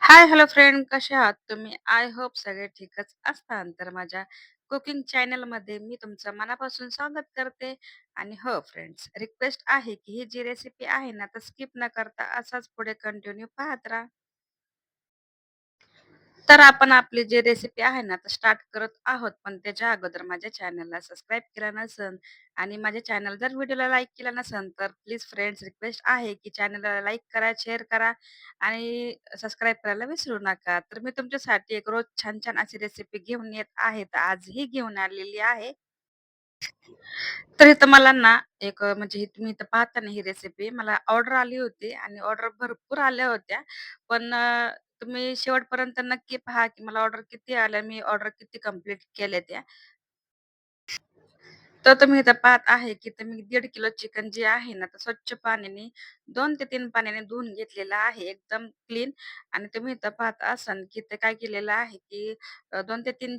हाय, hello friend, कसे आहात तुम्ही? आय होप सगळे ठीकच असताल. तर माझ्या कुकिंग चॅनलमध्ये मी तुमचं मनापासून स्वागत करते. आणि हो फ्रेंड्स, रिक्वेस्ट आहे की ही जी रेसिपी आहे ना, तर स्किप न करता असाच पुढे कंटिन्यू पाहत राहा. तर आपण आपली जी रेसिपी आहे ना, तर स्टार्ट करत आहोत. पण त्याच्या अगोदर माझ्या चॅनलला सबस्क्राईब केलं नसेल आणि माझ्या चॅनल जर व्हिडिओला लाईक केला नसेल, तर प्लीज फ्रेंड्स रिक्वेस्ट आहे की चॅनलला लाईक करा, शेअर करा आणि सबस्क्राईब करायला विसरू नका. तर मी तुमच्यासाठी एक रोज छान-छान अशी रेसिपी घेऊन येत आहे. तर आजही घेऊन आलेली आहे. तर इथं मला ना म्हणजे ही तुम्ही इथं पाहता ना ही रेसिपी मला ऑर्डर आली होती आणि ऑर्डर भरपूर आल्या होत्या. पण तुम्ही शेवटपर्यंत नक्की पहा, की मला ऑर्डर किती आल्या, मी ऑर्डर किती कंप्लीट केल्या त्या. तर तुम्ही इथं पाहत आहे, की तर मी 1.5 किलो चिकन जे आहे ना, तर स्वच्छ पाण्याने 2 ते 3 पाण्याने धुवून घेतलेलं आहे एकदम क्लीन. आणि तुम्ही इथं पाहत असाल, की ते काय केलेलं आहे, की 2 ते 3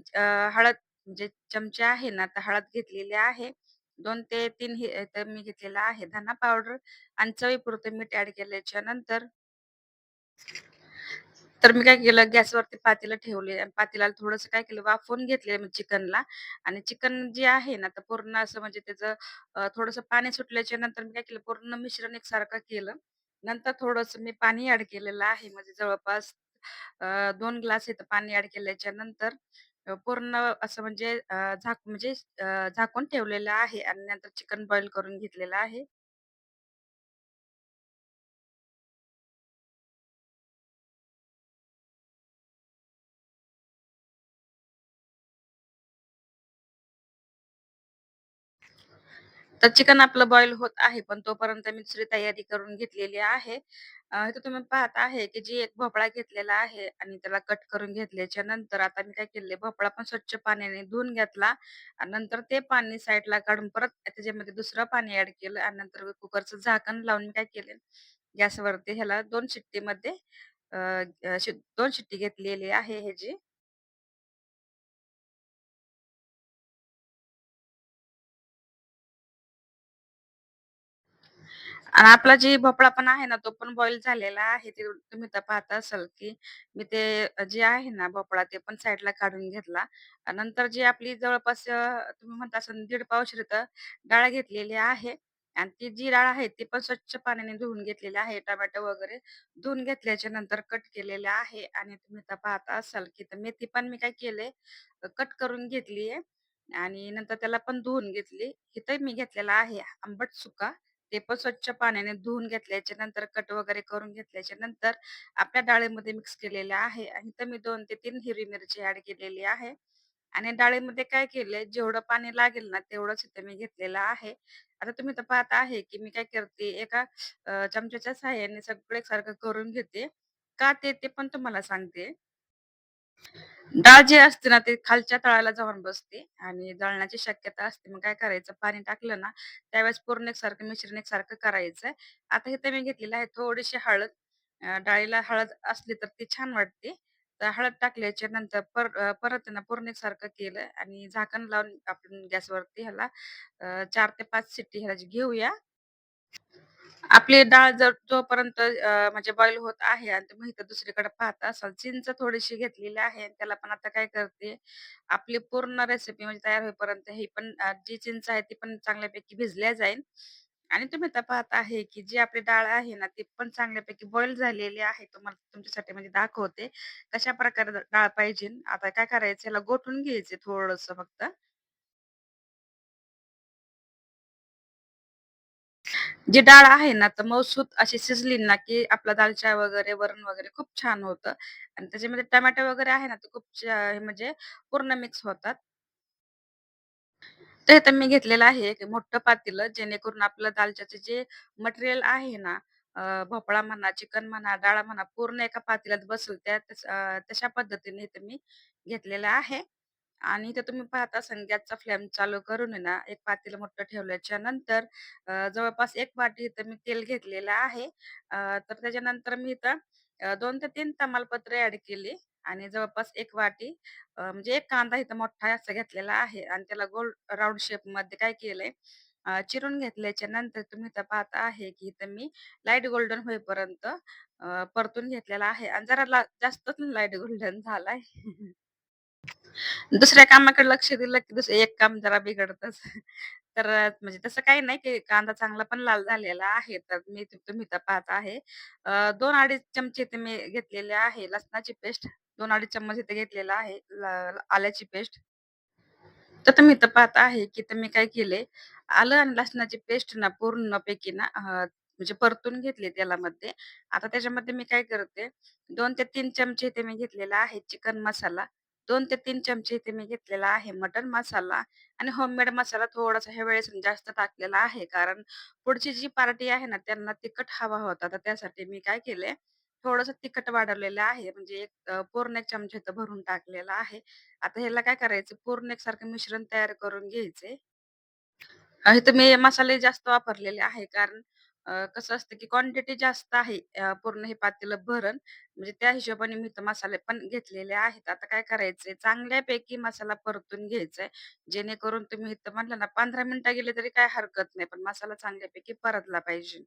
हळद म्हणजे चमचे आहे ना, तर हळद घेतलेली आहे. 2 ते 3 हे तर मी घेतलेला आहे धना पावडर आणि चवीपुरतं मीठ ॲड केल्याच्या नंतर तर मी काय केलं, गॅसवरती पातेलं ठेवले आणि पातेल्याला थोडंसं काय केलं, वाफवून घेतले मी चिकनला. आणि चिकन जे आहे ना, तर पूर्ण असं म्हणजे त्याचं थोडंसं पाणी सुटल्याच्या नंतर मी काय केलं, पूर्ण मिश्रण एकसारखं केलं. नंतर थोडंसं मी पाणी ॲड केलेलं आहे. म्हणजे जवळपास 2 ग्लास इथं पाणी ॲड केल्याच्या नंतर पूर्ण असं म्हणजे झाकून ठेवलेलं आहे आणि नंतर चिकन बॉईल करून घेतलेलं आहे. तर चिकन आपलं बॉईल होत आहे, पण तोपर्यंत मी दुसरी तयारी करून घेतलेली आहे. इथं तुम्ही पाहत आहे, की जी एक भोपळा घेतलेला आहे आणि त्याला कट करून घेतल्याच्या नंतर आता मी काय केले, भोपळा पण स्वच्छ पाण्याने धुवून घेतला आणि नंतर ते पाणी साईडला काढून परत त्याच्यामध्ये दुसरं पाणी ॲड केलं आणि नंतर कुकरचं झाकण लावून मी काय केले, गॅसवरती ह्याला 2 शिट्टीमध्ये अ, अशी 2 शिट्टी घेतलेली आहे ह्याची. आणि आपला जे भोपळा पण आहे ना, तो पण बॉईल झालेला आहे. ते तुम्ही तर पाहत असाल, की मी ते जे आहे ना भोपळा, ते पण साईडला काढून घेतला. आणि नंतर जी आपली जवळपास तुम्ही म्हणता असाल 1.5 पावशेर तर डाळ घेतलेली आहे. आणि ती जी डाळ आहे, ती पण स्वच्छ पाण्याने धुवून घेतलेली आहे. टोमॅटो वगैरे धुवून घेतल्याच्या नंतर कट केलेले आहे. आणि तुम्ही तर पाहत असाल, की तर मेथी पण मी काय केले, कट करून घेतली आहे आणि नंतर त्याला पण धुवून घेतली. इथं मी घेतलेला आहे आंबट चुका. ते पण स्वच्छ पाण्याने धुवून घेतल्याच्या नंतर कट वगैरे करून घेतल्याच्या नंतर आपल्या डाळीमध्ये मिक्स केलेलं आहे. आणि इथं मी 2 ते 3 हिरवी मिरची ॲड केलेली आहे. आणि डाळीमध्ये काय केलंय, जेवढं पाणी लागेल ना तेवढंच इथं मी घेतलेलं आहे. आता तुम्ही तर पाहत आहे, की मी काय करते, एका चमच्याच्या सहाय्याने सगळं एकसारखं करून घेते. का ते पण तुम्हाला सांगते. डाळ जी असते ना, ती खालच्या तळाला जाऊन बसते आणि जळण्याची शक्यता असते. मग काय करायचं, पाणी टाकलं ना, त्यावेळेस पूर्ण एकसारखं मिश्रण एकसारखं करायचं. आता इथे मी घेतलेलं आहे थोडीशी हळद. डाळीला हळद असली तर ती छान वाटते. तर हळद टाकल्याच्या नंतर परत आहे ना पूर्ण एकसारखं केलं आणि झाकण लावून आपण गॅसवरती ह्याला 4 ते 5 शिट्टी ह्याची घेऊया. आपली डाळ जर जोपर्यंत म्हणजे बॉईल होत आहे आणि तुम्ही इथं दुसरीकडे पाहता असाल, चिंच थोडीशी घेतलेली आहे आणि त्याला पण आता काय करते, आपली पूर्ण रेसिपी म्हणजे तयार होईपर्यंत ही पण जी चिंच आहे ती पण चांगल्यापैकी भिजल्या जाईल. आणि तुम्ही आता पाहत आहे, की जी आपली डाळ आहे ना, ती पण चांगल्यापैकी बॉईल झालेली आहे. तुम्हाला तुमच्यासाठी म्हणजे दाखवते, कशाप्रकारे डाळ पाहिजे. आता काय करायचं, याला गोठून घ्यायचे थोडंसं फक्त. जी डाळ आहे ना, तर मऊसूत अशी शिजली ना, की आपला दालच्या वगैरे, वरण वगैरे खूप छान होतं. आणि त्याच्यामध्ये टोमॅटो वगैरे आहे ना, तर खूप म्हणजे पूर्ण मिक्स होतात. तर इथं मी घेतलेलं आहे एक मोठं पातेलं, जेणेकरून आपलं दालच्याचे जे मटेरियल आहे ना, भोपळा म्हणा, चिकन म्हणा, डाळ म्हणा, पूर्ण एका पातेल्यात बसेल तशा पद्धतीने इथं मी घेतलेलं आहे. आणि इथे तुम्ही पाहत असाल, गॅसचा फ्लेम चालू करून आहे ना, एक पातेलं मोठं ठेवल्याच्या नंतर जवळपास 1 वाटी इथं मी तेल घेतलेलं आहे. तर त्याच्यानंतर मी इथं 2 ते 3 तमालपत्र ॲड केली आणि जवळपास 1 वाटी म्हणजे 1 कांदा इथं मोठा असा घेतलेला आहे आणि त्याला गोल राउंड शेपमध्ये काय केलंय, चिरून घेतल्याच्या नंतर तुम्ही इथं पाहता आहे, की इथं मी लाईट गोल्डन होईपर्यंत परतून घेतलेला आहे आणि जरा जास्तच लाईट गोल्डन झालाय. दुसऱ्या कामाकडे लक्ष दिलं की दुसरं एक काम जरा बिघडतंच. तर म्हणजे तसं काही नाही की कांदा चांगला पण लाल झालेला आहे. तर मी तुम्ही तर पाहत आहे. 2-2.5 चमचे ते मी घेतलेले आहे लसणाची पेस्ट. 2-2.5 चम्मच इथे घेतलेला आहे. आल्याची पेस्ट. तर तुम्ही तर पाहत आहे, की तर मी काय केले, आलं आणि लसणाची पेस्ट ना पूर्णपैकी ना म्हणजे परतून घेतली तेलामध्ये. आता त्याच्यामध्ये मी काय करते, 2 ते 3 चमचे इथे मी घेतलेला आहे चिकन मसाला, 2 ते 3 चमचे इथे मी घेतलेला आहे मटण मसाला आणि होममेड मसाला थोडासा ह्या वेळेस जास्त टाकलेला आहे. कारण पुढची जी पार्टी आहे ना, त्यांना तिखट हवा होता. तर त्यासाठी मी काय केले, थोडंसं तिखट वाढवलेलं आहे. म्हणजे पूर्ण 1 चमचा इथं भरून टाकलेला आहे. आता ह्याला काय करायचं पूर्ण एकसारखं मिश्रण तयार करून घ्यायचंय. इथं मी मसाले जास्त वापरलेले आहे. कारण कसं असतं, की क्वांटिटी जास्त आहे. पूर्ण हे पातेलं भरण म्हणजे त्या हिशोबाने मी इथं मसाले पण घेतलेले आहेत. आता काय करायचंय चांगल्यापैकी मसाला परतून घ्यायचाय. जेणेकरून तुम्ही इथं म्हटलं ना 15 मिनिटं गेले तरी काही हरकत नाही. पण मसाला चांगल्यापैकी परतला पाहिजे.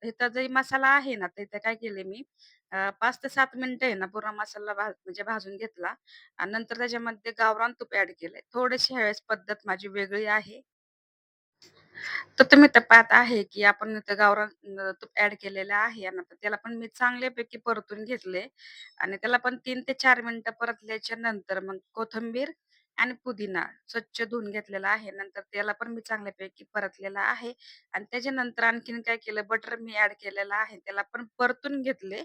इथं जरी मसाला आहे ना, तर इथं काय केले मी 5 ते 7 मिनिटं आहे ना पूर्ण मसाला म्हणजे भाजून घेतला आणि नंतर त्याच्यामध्ये गावरान तूप ॲड केलंय. थोडीशी ह्यावेळेस पद्धत माझी वेगळी आहे. तर तुम्ही तर पाहत आहे, की आपण इथं गावरान तूप ॲड केलेलं आहे आणि आता त्याला पण मी चांगल्यापैकी परतून घेतले आणि त्याला पण 3 ते 4 मिनिटं परतल्याच्या नंतर मग कोथिंबीर आणि पुदिना स्वच्छ धुवून घेतलेला आहे. नंतर त्याला पण मी चांगल्यापैकी परतलेला आहे आणि त्याच्यानंतर आणखीन काय केलं बटर मी ॲड केलेलं आहे. त्याला पण परतून घेतले.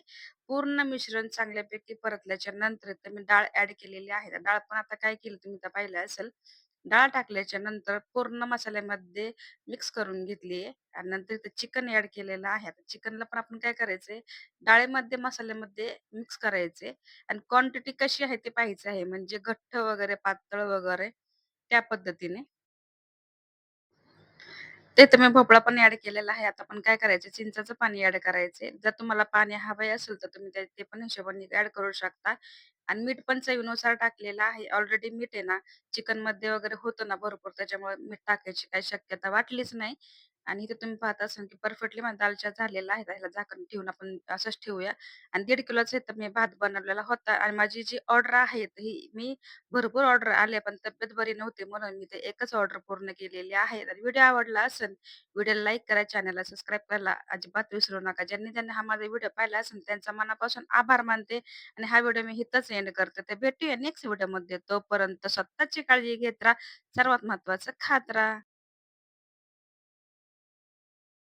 पूर्ण मिश्रण चांगल्यापैकी परतल्याच्या नंतर इथं मी डाळ ॲड केलेली आहे. डाळ पण आता काय केलं तुम्ही तर पाहिलं असेल. डाळ टाकल्याच्या नंतर पूर्ण मसाल्यामध्ये मिक्स करून घेतली आहे आणि नंतर ते चिकन ॲड केलेलं आहे. आता चिकनला पण आपण काय करायचंय, डाळीमध्ये, मसाल्यामध्ये मिक्स करायचे आणि क्वांटिटी कशी आहे ते पाहायचं आहे. म्हणजे घट्ट वगैरे, पातळ वगैरे त्या पद्धतीने. ते तर मी भोपळा पण ॲड केलेला आहे. आता आपण काय करायचं चिंचाचं पाणी ॲड करायचंय. जर तुम्हाला पाणी हवं असेल तर तुम्ही ते पण हिशोबाने ॲड करू शकता आणि मीठ पण चवीनुसार टाकलेलं आहे. ऑलरेडी मीठ आहे ना चिकनमध्ये वगैरे होतं ना भरपूर त्याच्यामुळे मीठ टाकायची काही शक्यता वाटलीच नाही. आणि इथे तुम्ही पाहत असाल की परफेक्टली माझा दाल झालेला आहे. ह्याला झाकण ठेवून आपण असंच ठेवूया आणि 1.5 किलोचा इथं मी भात बनवलेला होता आणि माझी जी ऑर्डर आहे ही मी भरपूर ऑर्डर आल्या, पण तब्येत बरी नव्हती म्हणून मी ते एकच ऑर्डर पूर्ण केलेली आहे. तर व्हिडिओ आवडला असेल, व्हिडिओला लाईक करा, चॅनलला सबस्क्राईब करायला अजिबात विसरू नका. ज्यांनी हा माझा व्हिडिओ पाहिला असेल त्यांचा मनापासून आभार मानते आणि हा व्हिडिओ मी इथंच एंड करते. तर भेटूया नेक्स्ट व्हिडिओमध्ये. तोपर्यंत स्वतःची काळजी घेत राहा. सर्वात महत्त्वाचं खात राहा.